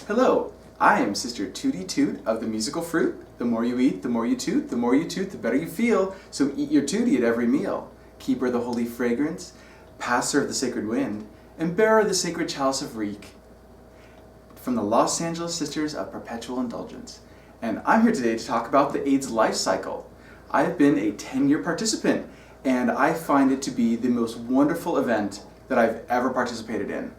Hello, I am Sister Tootie Toot of the Musical Fruit. The more you eat, the more you toot. The more you toot, the better you feel. So eat your Tootie at every meal. Keeper of the holy fragrance, passer of the sacred wind, and bearer of the sacred chalice of reek. From the Los Angeles Sisters of Perpetual Indulgence. And I'm here today to talk about the AIDS life cycle. I've been a 10-year participant, and I find it to be the most wonderful event that I've ever participated in.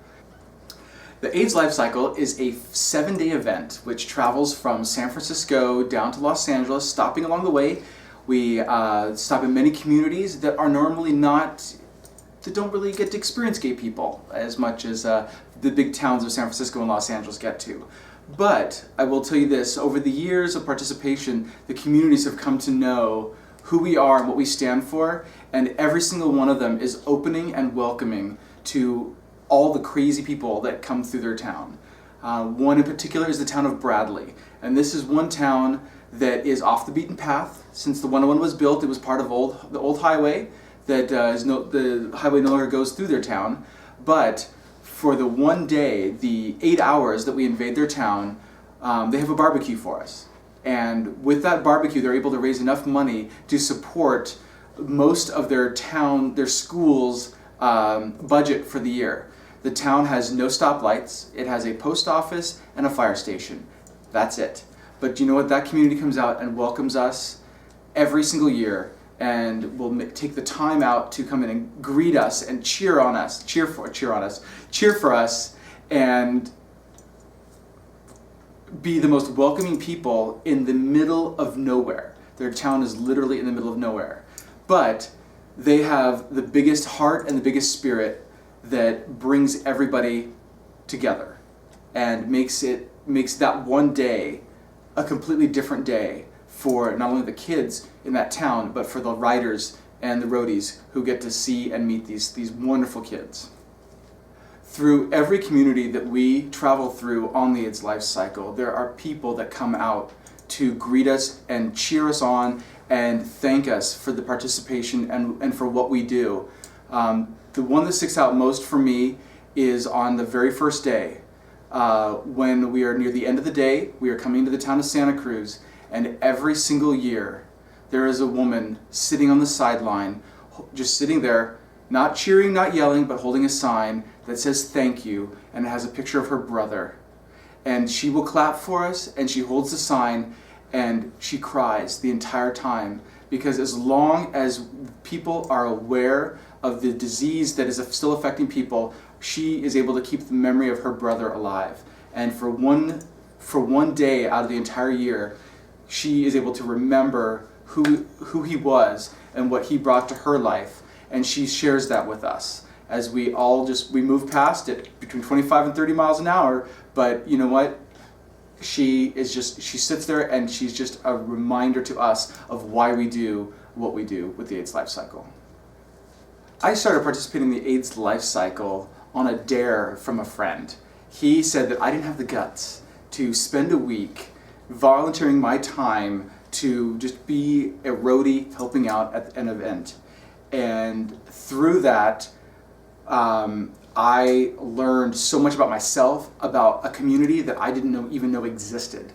The AIDS Life Cycle is a 7-day event which travels from San Francisco down to Los Angeles, stopping along the way. We stop in many communities that are normally that don't really get to experience gay people as much as the big towns of San Francisco and Los Angeles get to. But I will tell you this, over the years of participation, the communities have come to know who we are and what we stand for, and every single one of them is opening and welcoming to all the crazy people that come through their town. One in particular is the town of Bradley, and this is one town that is off the beaten path. Since the 101 was built, it was part of the old highway that the highway no longer goes through their town. But for the one day, the 8 hours that we invade their town, they have a barbecue for us. And with that barbecue, they're able to raise enough money to support most of their school's budget for the year. The town has no stoplights, it has a post office and a fire station. That's it. But you know what? That community comes out and welcomes us every single year and will take the time out to come in and greet us and cheer for us, and be the most welcoming people in the middle of nowhere. Their town is literally in the middle of nowhere. But they have the biggest heart and the biggest spirit that brings everybody together and makes that one day a completely different day for not only the kids in that town, but for the riders and the roadies who get to see and meet these wonderful kids. Through every community that we travel through on the AIDS life cycle, there are people that come out to greet us and cheer us on and thank us for the participation and for what we do. The one that sticks out most for me is on the very first day. When we are near the end of the day, we are coming to the town of Santa Cruz, and every single year there is a woman sitting on the sideline, just sitting there, not cheering, not yelling, but holding a sign that says thank you, and it has a picture of her brother. And she will clap for us, and she holds the sign, and she cries the entire time, because as long as people are aware of the disease that is still affecting people, she is able to keep the memory of her brother alive. And for one day out of the entire year, she is able to remember who he was and what he brought to her life, and she shares that with us as we move past it between 25 and 30 miles an hour. But you know what? She sits there and she's just a reminder to us of why we do what we do with the AIDS life cycle. I started participating in the AIDS life cycle on a dare from a friend. He said that I didn't have the guts to spend a week volunteering my time to just be a roadie helping out at an event. And through that, I learned so much about myself, about a community that I didn't even know existed.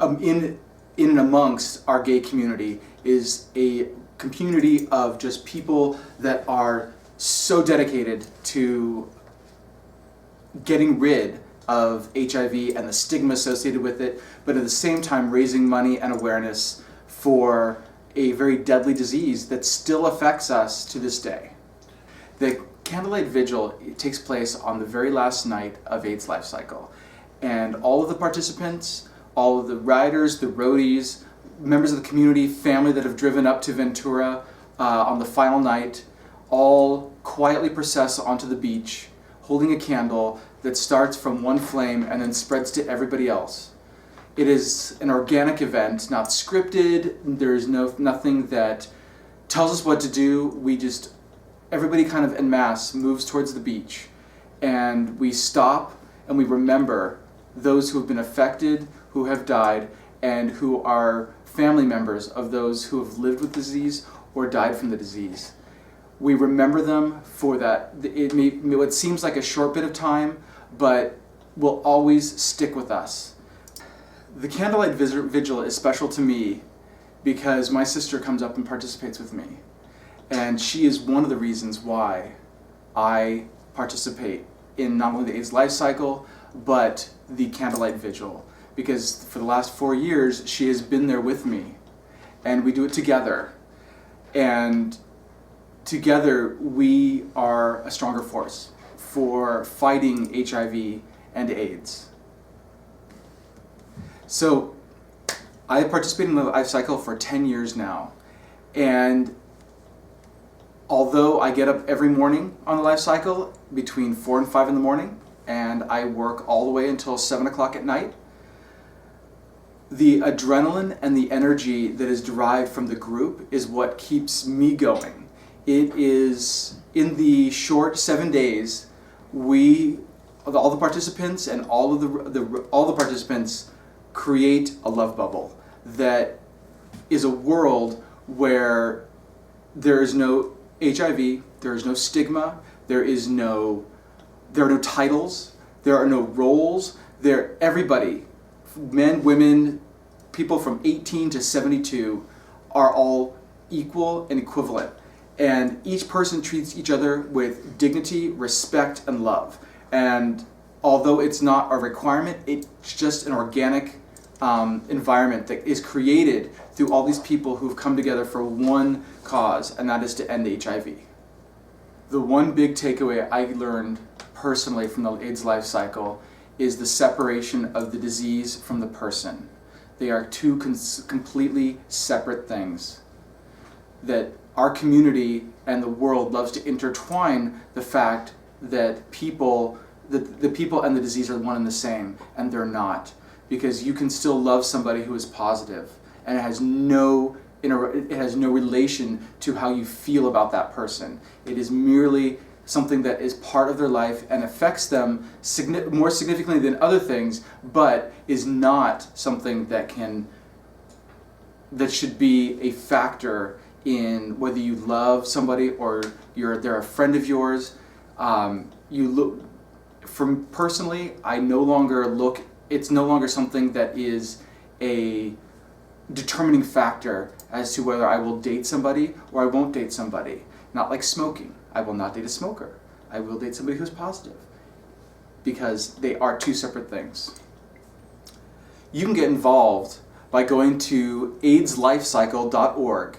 In and amongst our gay community is a community of just people that are so dedicated to getting rid of HIV and the stigma associated with it, but at the same time raising money and awareness for a very deadly disease that still affects us to this day. The Candlelight Vigil takes place on the very last night of AIDS life cycle, and all of the participants, all of the riders, the roadies, members of the community, family that have driven up to Ventura on the final night, all quietly process onto the beach, holding a candle that starts from one flame and then spreads to everybody else. It is an organic event, not scripted. There is nothing that tells us what to do. Everybody kind of en masse moves towards the beach, and we stop and we remember those who have been affected, who have died, and who are family members of those who have lived with the disease or died from the disease. We remember them for that. What seems like a short bit of time, but will always stick with us. The candlelight vigil is special to me because my sister comes up and participates with me. And she is one of the reasons why I participate in not only the AIDS Life Cycle, but the candlelight vigil. Because for the last 4 years, she has been there with me. And we do it together. And together, we are a stronger force for fighting HIV and AIDS. So, I have participated in the Life Cycle for 10 years now. And although I get up every morning on the Life Cycle between 4 and 5 in the morning, and I work all the way until 7 o'clock at night, the adrenaline and the energy that is derived from the group is what keeps me going. It is, in the short 7 days, all the participants and all the participants create a love bubble that is a world where there is no HIV, there is no stigma, there are no titles, there are no roles. Everybody, men, women, people from 18 to 72 are all equal and equivalent. And each person treats each other with dignity, respect, and love. And although it's not a requirement, it's just an organic environment that is created through all these people who've come together for one cause, and that is to end HIV. The one big takeaway I learned personally from the AIDS Life Cycle is the separation of the disease from the person. They are two completely separate things. That our community and the world loves to intertwine the fact that the people and the disease are one and the same, and they're not. Because you can still love somebody who is positive, and it has no relation to how you feel about that person. It is merely something that is part of their life and affects them more significantly than other things, but is not something that should be a factor in whether you love somebody or they're a friend of yours. Personally, it's no longer something that is a determining factor as to whether I will date somebody or I won't date somebody. Not like smoking. I will not date a smoker. I will date somebody who's positive, because they are two separate things. You can get involved by going to AIDSLifeCycle.org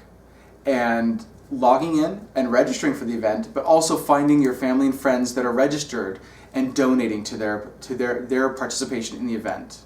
and logging in and registering for the event, but also finding your family and friends that are registered and donating to their participation in the event.